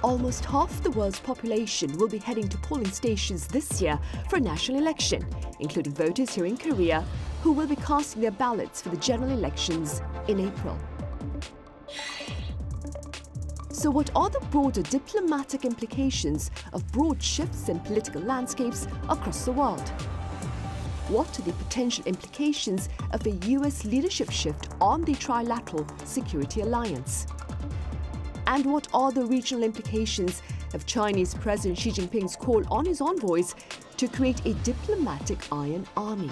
Almost half the world's population will be heading to polling stations this year for a national election, including voters here in Korea who will be casting their ballots for the general elections in April. So what are the broader diplomatic implications of broad shifts in political landscapes across the world? What are the potential implications of a US leadership shift on the trilateral security alliance? And what are the regional implications of Chinese President Xi Jinping's call on his envoys to create a diplomatic iron army?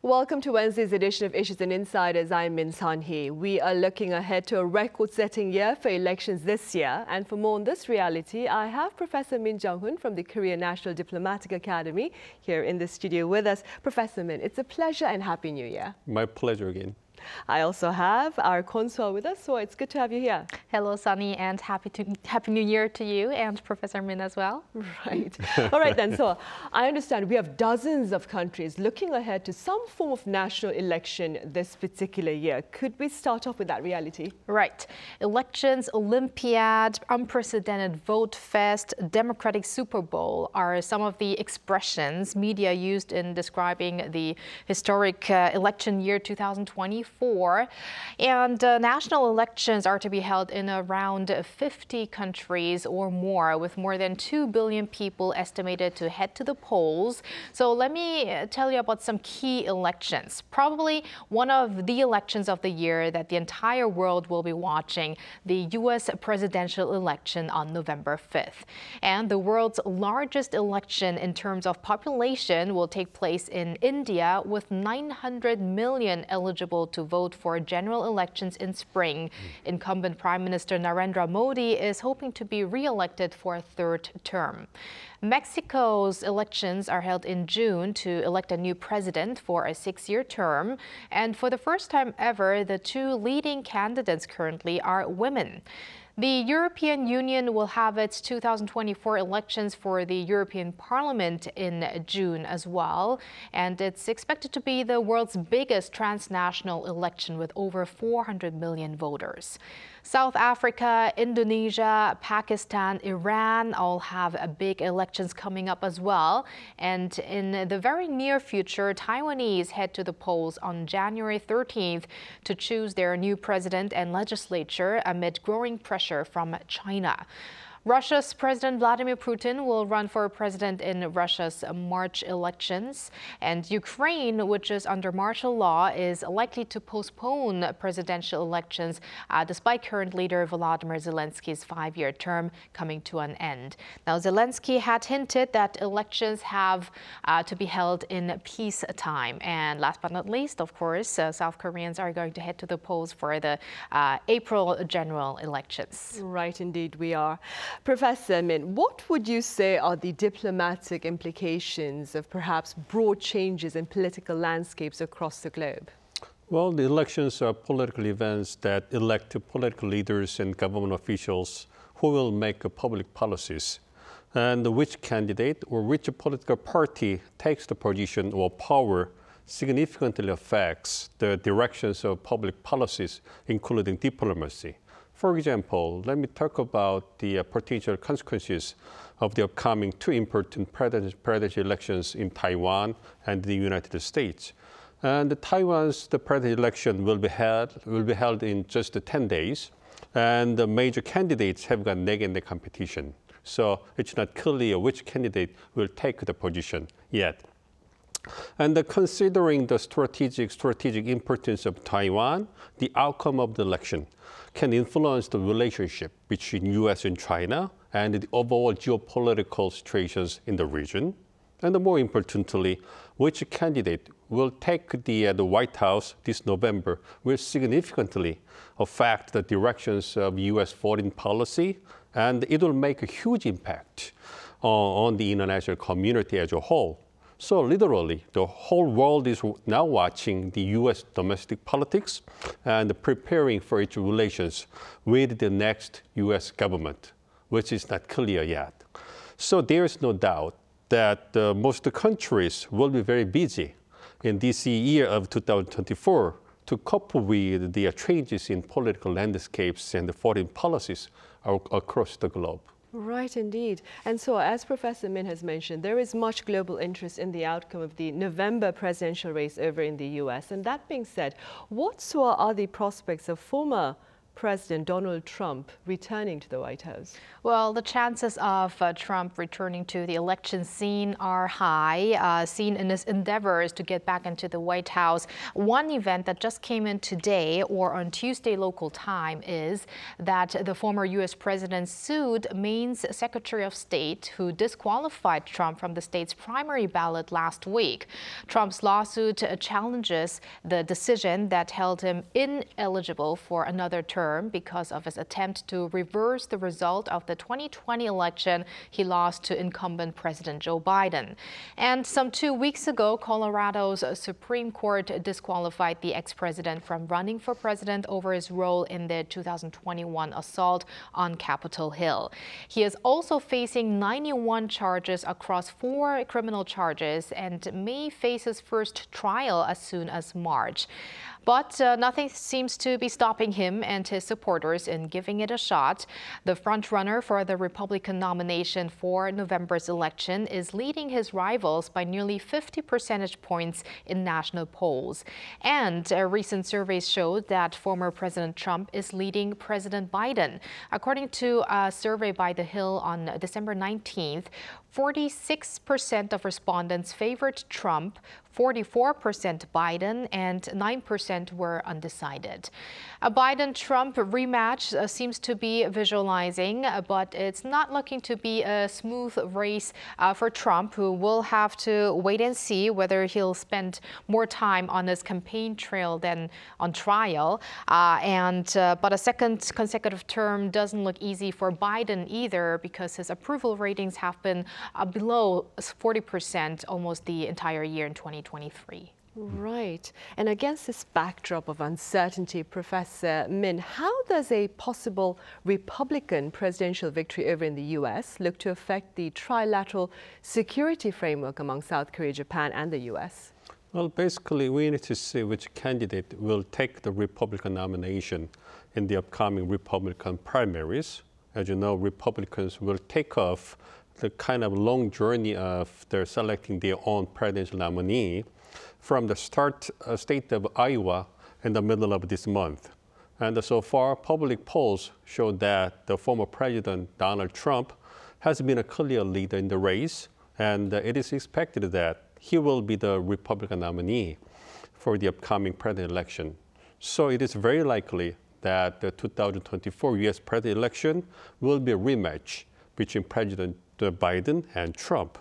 Welcome to Wednesday's edition of Issues and Insiders. I'm Min Sunhee. We are looking ahead to a record-setting year for elections this year. And for more on this reality, I have Professor Min Jeong-hun from the Korea National Diplomatic Academy here in the studio with us. Professor Min, it's a pleasure and Happy New Year. My pleasure again. I also have our Kwon Soa with us, so it's good to have you here. Hello, Sunny, and Happy New Year to you and Professor Min as well. Right. All right then, so I understand we have dozens of countries looking ahead to some form of national election this particular year. Could we start off with that reality? Right. Elections, Olympiad, unprecedented vote fest, Democratic Super Bowl are some of the expressions media used in describing the historic election year 2024. And national elections are to be held in around 50 countries or more, with more than 2 billion people estimated to head to the polls. So let me tell you about some key elections. Probably one of the elections of the year that the entire world will be watching, the US presidential election on November 5th. And the world's largest election in terms of population will take place in India, with 900 million eligible to vote for general elections in spring. Incumbent Prime Minister Narendra Modi is hoping to be re-elected for a third term. Mexico's elections are held in June to elect a new president for a 6-year term. And for the first time ever, the two leading candidates currently are women. The European Union will have its 2024 elections for the European Parliament in June as well. And it's expected to be the world's biggest transnational election with over 400 million voters. South Africa, Indonesia, Pakistan, Iran all have big elections coming up as well. And in the very near future, Taiwanese head to the polls on January 13th to choose their new president and legislature amid growing pressure from China. Russia's President Vladimir Putin will run for president in Russia's March elections. And Ukraine, which is under martial law, is likely to postpone presidential elections despite current leader Volodymyr Zelensky's 5-year term coming to an end. Now, Zelensky had hinted that elections have to be held in peacetime. And last but not least, of course, South Koreans are going to head to the polls for the April general elections. Right, indeed, we are. Professor Min, what would you say are the diplomatic implications of perhaps broad changes in political landscapes across the globe? Well, the elections are political events that elect political leaders and government officials who will make public policies. And which candidate or which political party takes the position or power significantly affects the directions of public policies, including diplomacy. For example, let me talk about the potential consequences of the upcoming two important presidential elections in Taiwan and the United States. And Taiwan's presidential election will be held in just 10 days, and the major candidates have got neck-and-neck competition. So it's not clear which candidate will take the position yet. And considering the strategic importance of Taiwan, the outcome of the election can influence the relationship between U.S. and China and the overall geopolitical situations in the region. And more importantly, which candidate will take the White House this November will significantly affect the directions of U.S. foreign policy, and it will make a huge impact on the international community as a whole. So literally, the whole world is now watching the U.S. domestic politics and preparing for its relations with the next U.S. government, which is not clear yet. So there is no doubt that most countries will be very busy in this year of 2024 to cope with the changes in political landscapes and the foreign policies across the globe. Right, indeed. And so, as Professor Min has mentioned, there is much global interest in the outcome of the November presidential race over in the US. And that being said, what are the prospects of former President Donald Trump returning to the White House? Well, the chances of Trump returning to the election scene are high, seen in his endeavors to get back into the White House. One event that just came in today or on Tuesday local time is that the former U.S. president sued Maine's Secretary of State, who disqualified Trump from the state's primary ballot last week. Trump's lawsuit challenges the decision that held him ineligible for another term because of his attempt to reverse the result of the 2020 election he lost to incumbent President Joe Biden. And some 2 weeks ago, Colorado's Supreme Court disqualified the ex-president from running for president over his role in the 2021 assault on Capitol Hill. He is also facing 91 charges across 4 criminal charges and may face his first trial as soon as March. But nothing seems to be stopping him and his supporters in giving it a shot. The frontrunner for the Republican nomination for November's election is leading his rivals by nearly 50 percentage points in national polls. And recent surveys showed that former President Trump is leading President Biden. According to a survey by The Hill on December 19th, 46% of respondents favored Trump, 44% Biden, and 9% were undecided. A Biden-Trump rematch seems to be visualizing, but it's not looking to be a smooth race for Trump, who will have to wait and see whether he'll spend more time on his campaign trail than on trial. But a second consecutive term doesn't look easy for Biden either, because his approval ratings have been below 40% almost the entire year in 2023. Right. And against this backdrop of uncertainty, Professor Min, how does a possible Republican presidential victory over in the U.S. look to affect the trilateral security framework among South Korea, Japan, and the U.S.? Well, basically, we need to see which candidate will take the Republican nomination in the upcoming Republican primaries. As you know, Republicans will take off the kind of long journey of their selecting their own presidential nominee from the state of Iowa in the middle of this month. And so far, public polls show that the former President Donald Trump has been a clear leader in the race, and it is expected that he will be the Republican nominee for the upcoming president election. So it is very likely that the 2024 U.S. president election will be a rematch between President Biden and Trump.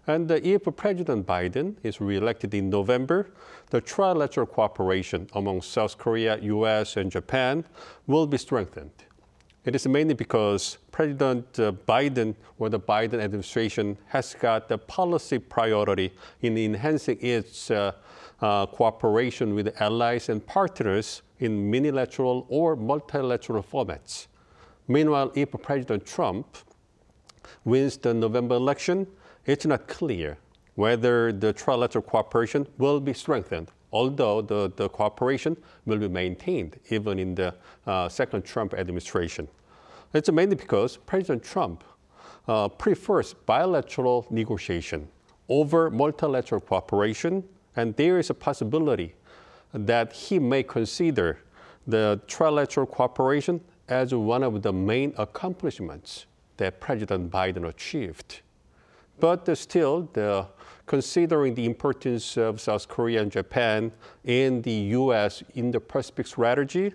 And if President Biden is reelected in November, the trilateral cooperation among South Korea, U.S., and Japan will be strengthened. It is mainly because President Biden or the Biden administration has got the policy priority in enhancing its cooperation with allies and partners in minilateral or multilateral formats. Meanwhile, if President Trump wins the November election, it's not clear whether the trilateral cooperation will be strengthened, although the cooperation will be maintained even in the second Trump administration. It's mainly because President Trump prefers bilateral negotiation over multilateral cooperation, and there is a possibility that he may consider the trilateral cooperation as one of the main accomplishments that President Biden achieved. But still, considering the importance of South Korea and Japan and the U.S. in the Pacific strategy,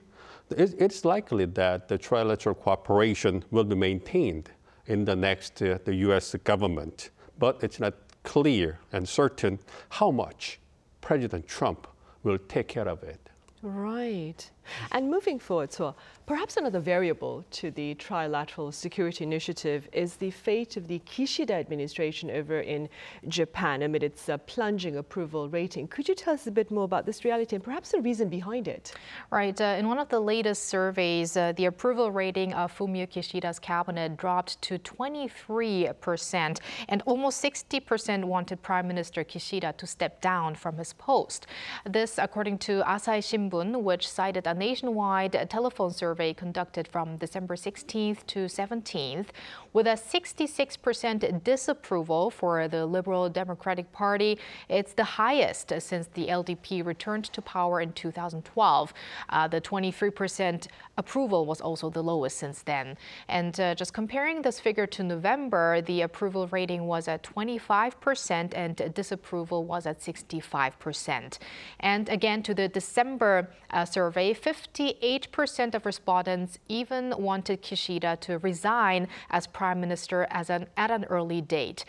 it's likely that the trilateral cooperation will be maintained in the next the U.S. government. But it's not clear and certain how much President Trump will take care of it. Right. And moving forward, so perhaps another variable to the trilateral security initiative is the fate of the Kishida administration over in Japan amid its plunging approval rating. Could you tell us a bit more about this reality and perhaps the reason behind it? Right. In one of the latest surveys, the approval rating of Fumio Kishida's cabinet dropped to 23%, and almost 60% wanted Prime Minister Kishida to step down from his post. This, according to Asahi Shimbun, which cited a nationwide telephone survey conducted from December 16th to 17th, with a 66% disapproval for the Liberal Democratic Party. It's the highest since the LDP returned to power in 2012. The 23% approval was also the lowest since then. And just comparing this figure to November, the approval rating was at 25% and disapproval was at 65%. And again, to the December survey, 58% of respondents even wanted Kishida to resign as Prime Minister at an early date.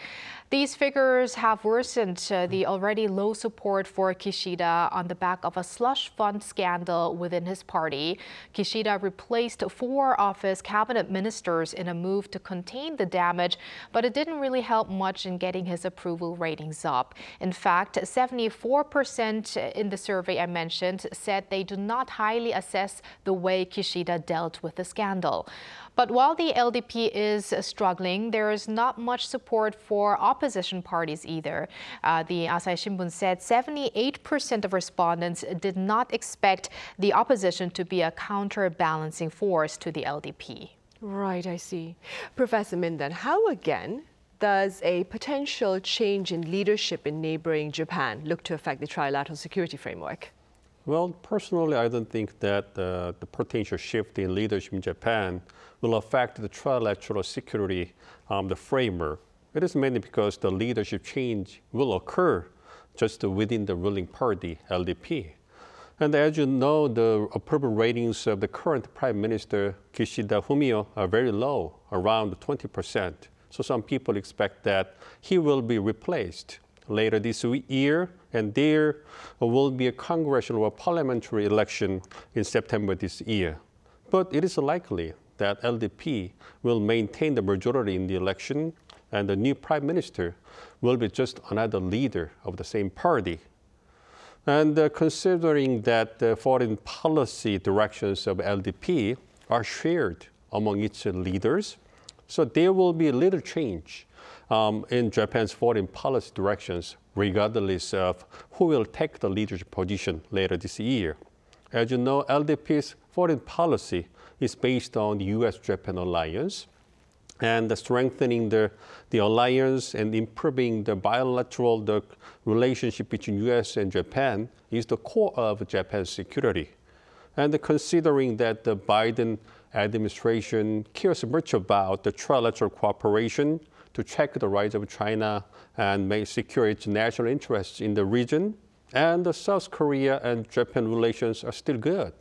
These figures have worsened the already low support for Kishida on the back of a slush fund scandal within his party. Kishida replaced 4 of his cabinet ministers in a move to contain the damage, but it didn't really help much in getting his approval ratings up. In fact, 74% in the survey I mentioned said they do not highly assess the way Kishida dealt with the scandal. But while the LDP is struggling, there is not much support for opposition parties either. The Asahi Shimbun said 78% of respondents did not expect the opposition to be a counterbalancing force to the LDP. Right, I see. Professor Min, then, how again does a potential change in leadership in neighboring Japan look to affect the trilateral security framework? Well, personally, I don't think that the potential shift in leadership in Japan will affect the trilateral security the framework. It is mainly because the leadership change will occur just within the ruling party, LDP. And as you know, the approval ratings of the current Prime Minister Kishida Fumio are very low, around 20%. So some people expect that he will be replaced later this year, and there will be a congressional or parliamentary election in September this year. But it is likely that LDP will maintain the majority in the election, and the new prime minister will be just another leader of the same party. And considering that the foreign policy directions of LDP are shared among its leaders, so there will be little change in Japan's foreign policy directions, regardless of who will take the leadership position later this year. As you know, LDP's foreign policy is based on the U.S.-Japan alliance, and strengthening the alliance and improving the bilateral relationship between U.S. and Japan is the core of Japan's security. And considering that the Biden administration cares much about the trilateral cooperation to check the rise of China and may secure its national interests in the region, and the South Korea and Japan relations are still good.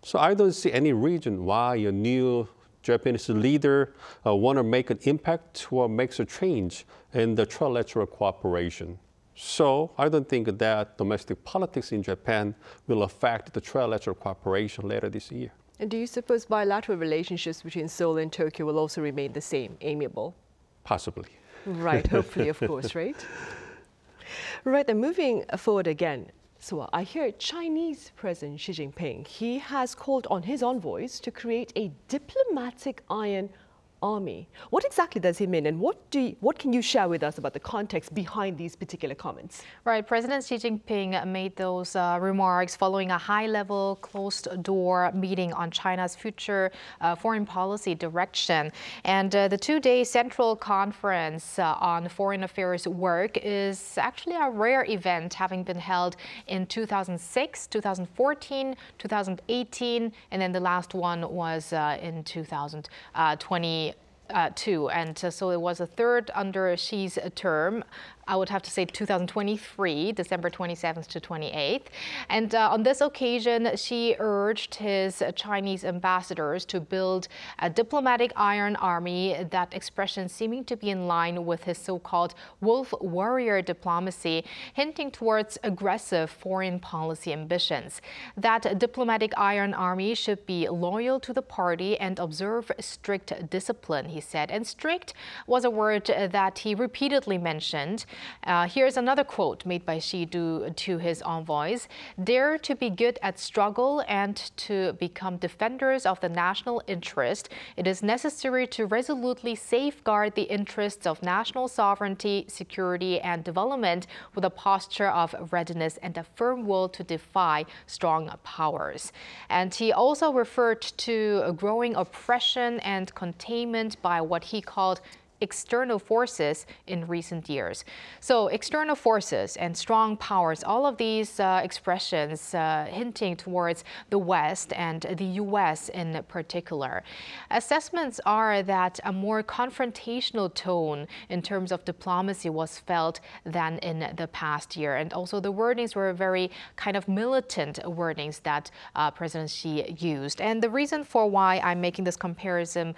So I don't see any reason why a new Japanese leader want to make an impact or makes a change in the trilateral cooperation. So I don't think that domestic politics in Japan will affect the trilateral cooperation later this year. And do you suppose bilateral relationships between Seoul and Tokyo will also remain the same, amiable? Possibly. Right, hopefully, of course, right? Right, then moving forward again. So I hear Chinese President Xi Jinping, he has called on his envoys to create a diplomatic iron army. What exactly does he mean, and what can you share with us about the context behind these particular comments? Right, President Xi Jinping made those remarks following a high-level, closed-door meeting on China's future foreign policy direction. And the two-day Central Conference on Foreign Affairs work is actually a rare event, having been held in 2006, 2014, 2018, and then the last one was in 2020. too. And so it was a third under Xi's term. I would have to say 2023, December 27th to 28th. And on this occasion, Xi urged his Chinese ambassadors to build a diplomatic iron army, that expression seeming to be in line with his so-called wolf warrior diplomacy, hinting towards aggressive foreign policy ambitions. That diplomatic iron army should be loyal to the party and observe strict discipline, he said. And strict was a word that he repeatedly mentioned. Here's another quote made by Xi to his envoys: "Dare to be good at struggle and to become defenders of the national interest. It is necessary to resolutely safeguard the interests of national sovereignty, security, and development with a posture of readiness and a firm will to defy strong powers." And he also referred to growing oppression and containment by what he called external forces in recent years. So external forces and strong powers, all of these expressions hinting towards the West and the U.S. in particular. Assessments are that a more confrontational tone in terms of diplomacy was felt than in the past year. And also the wordings were very kind of militant wordings that President Xi used. And the reason for why I'm making this comparison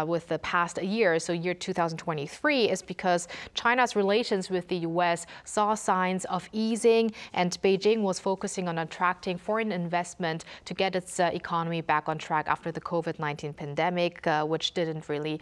with the past year, so year 2023, is because China's relations with the U.S. saw signs of easing, and Beijing was focusing on attracting foreign investment to get its economy back on track after the COVID-19 pandemic, which didn't really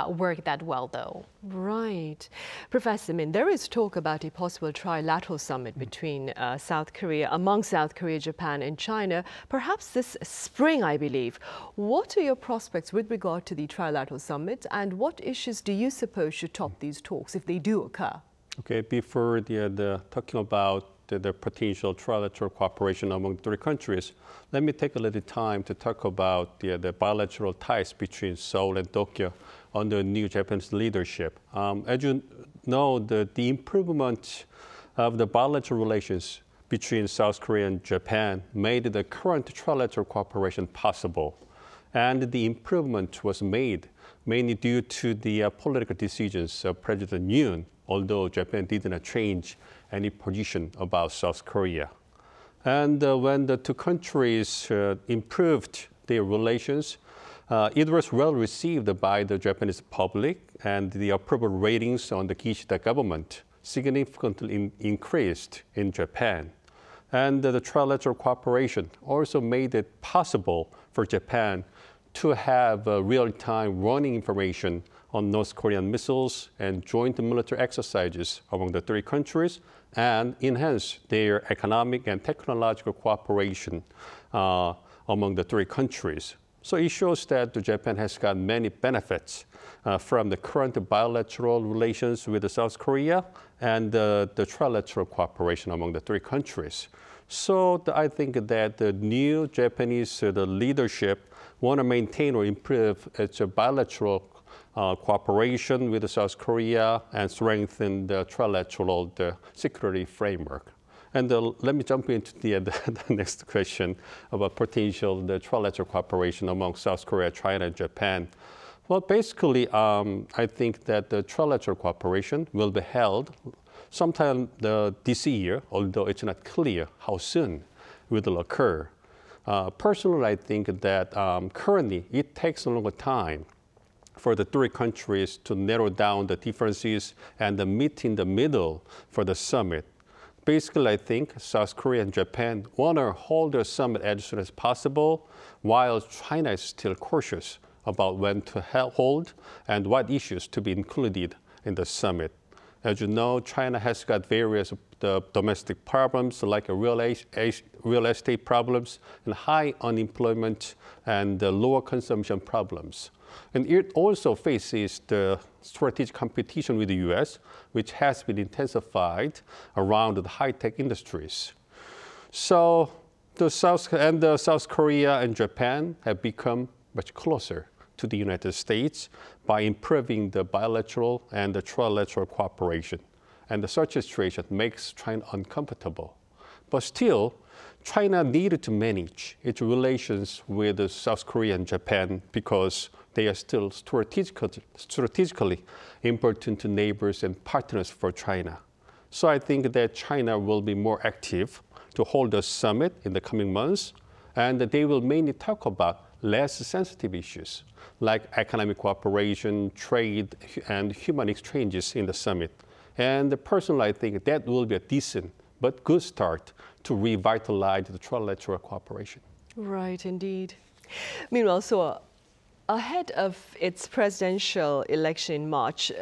work that well, though. Right. Professor Min, there is talk about a possible trilateral summit between among South Korea, Japan, and China, perhaps this spring, I believe. What are your prospects with regard to the trilateral summit, and what issues do you suppose should top these talks if they do occur? Okay, before talking about the potential trilateral cooperation among the three countries, let me take a little time to talk about the bilateral ties between Seoul and Tokyo under new Japanese leadership. As you know, the improvement of the bilateral relations between South Korea and Japan made the current trilateral cooperation possible. And the improvement was made mainly due to the political decisions of President Yoon, although Japan did not change any position about South Korea. And when the two countries improved their relations, it was well received by the Japanese public, and the approval ratings on the Kishida government significantly increased in Japan. And the trilateral cooperation also made it possible for Japan to have real-time running information on North Korean missiles and joint military exercises among the three countries, and enhance their economic and technological cooperation among the three countries. So it shows that Japan has got many benefits from the current bilateral relations with South Korea and the trilateral cooperation among the three countries. So I think that the new Japanese leadership want to maintain or improve its bilateral cooperation with South Korea and strengthen the trilateral security framework. And let me jump into the next question about potential trilateral cooperation among South Korea, China, and Japan. Well, basically, I think that the trilateral cooperation will be held sometime this year, although it's not clear how soon it will occur. Personally, I think that currently it takes a longer time for the three countries to narrow down the differences and meet in the middle for the summit. Basically, I think South Korea and Japan want to hold their summit as soon as possible, while China is still cautious about when to hold and what issues to be included in the summit. As you know, China has got various domestic problems like real estate problems and high unemployment and lower consumption problems. And it also faces the strategic competition with the U.S., which has been intensified around the high-tech industries. So South Korea and Japan have become much closer to the United States by improving the bilateral and the trilateral cooperation. And such a situation makes China uncomfortable. But still, China needed to manage its relations with South Korea and Japan because they are still strategically important neighbors and partners for China. So I think that China will be more active to hold a summit in the coming months, and they will mainly talk about less sensitive issues like economic cooperation, trade, and human exchanges in the summit. And personally, I think that will be a decent but good start to revitalize the trilateral cooperation. Right, indeed. Meanwhile, so ahead of its presidential election in March,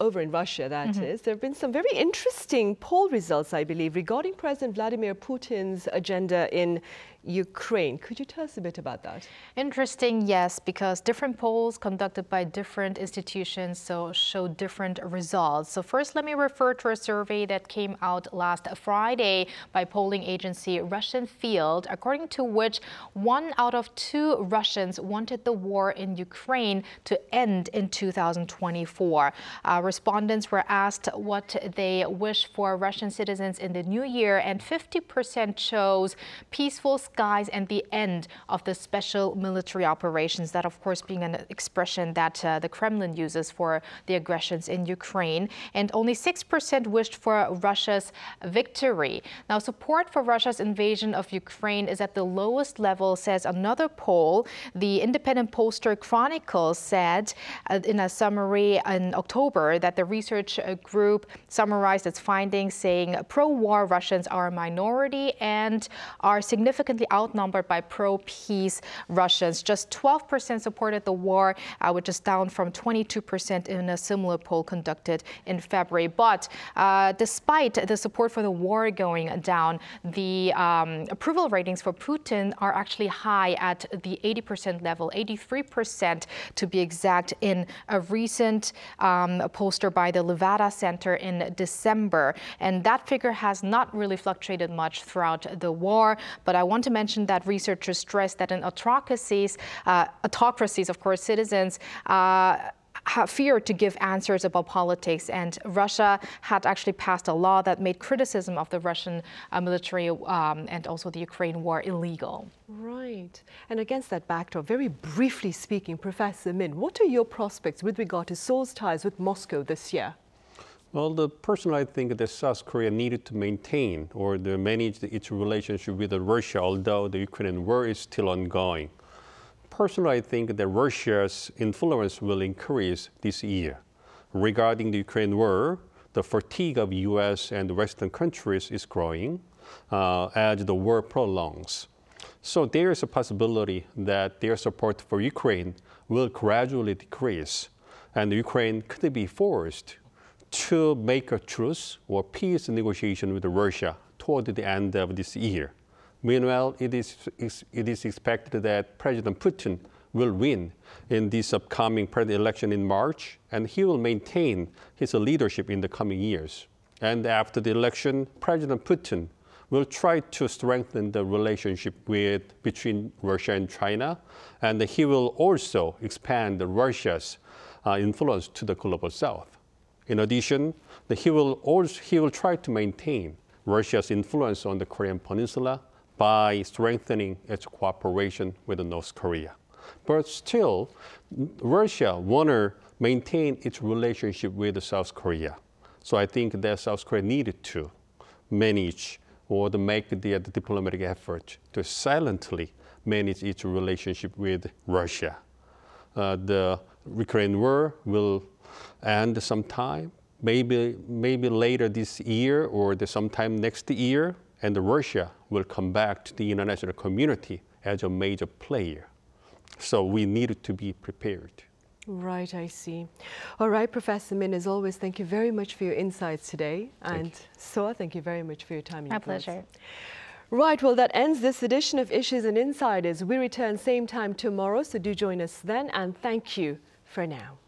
over in Russia, that is, there have been some very interesting poll results, I believe, regarding President Vladimir Putin's agenda in Ukraine. Could you tell us a bit about that? Interesting, yes, because different polls conducted by different institutions show different results. So first, let me refer to a survey that came out last Friday by polling agency Russian Field, according to which 1 out of 2 Russians wanted the war in Ukraine to end in 2024. Respondents were asked what they wish for Russian citizens in the new year, and 50% chose peaceful skies and the end of the special military operations, that of course being an expression that the Kremlin uses for the aggressions in Ukraine. And only 6% wished for Russia's victory. Now, support for Russia's invasion of Ukraine is at the lowest level, says another poll. The independent pollster Chronicle said in a summary in October that the research group summarized its findings, saying pro-war Russians are a minority and are significantly outnumbered by pro-peace Russians. Just 12% supported the war, which is down from 22% in a similar poll conducted in February. But despite the support for the war going down, the approval ratings for Putin are actually high at the 80% level, 83% to be exact, in a recent pollster by the Levada Center in December. And that figure has not really fluctuated much throughout the war. But I want to mention that researchers stress that in autocracies, of course, citizens have feared to give answers about politics, and Russia had actually passed a law that made criticism of the Russian military and also the Ukraine war illegal. Right. And against that backdrop, very briefly speaking, Professor Min, what are your prospects with regard to Seoul's ties with Moscow this year? Well, personally, I think that South Korea needed to maintain or to manage its relationship with Russia, although the Ukrainian war is still ongoing. Personally, I think that Russia's influence will increase this year. Regarding the Ukraine war, the fatigue of U.S. and Western countries is growing as the war prolongs. So there is a possibility that their support for Ukraine will gradually decrease, and Ukraine could be forced to make a truce or peace negotiation with Russia toward the end of this year. Meanwhile, it is expected that President Putin will win in this upcoming presidential election in March, and he will maintain his leadership in the coming years. And after the election, President Putin will try to strengthen the relationship between Russia and China, and he will also expand Russia's influence to the global south. In addition, he will try to maintain Russia's influence on the Korean Peninsula by strengthening its cooperation with North Korea. But still, Russia wants to maintain its relationship with South Korea. So I think that South Korea needed to manage or to make the diplomatic effort to silently manage its relationship with Russia. The Ukraine war will end sometime, maybe later this year or sometime next year, and Russia will come back to the international community as a major player. So we need to be prepared. Right, I see. All right, Professor Min, as always, thank you very much for your insights today. And Soa, thank you very much for your time. My pleasure. Right, well, that ends this edition of Issues and Insiders. We return same time tomorrow, so do join us then, and thank you for now.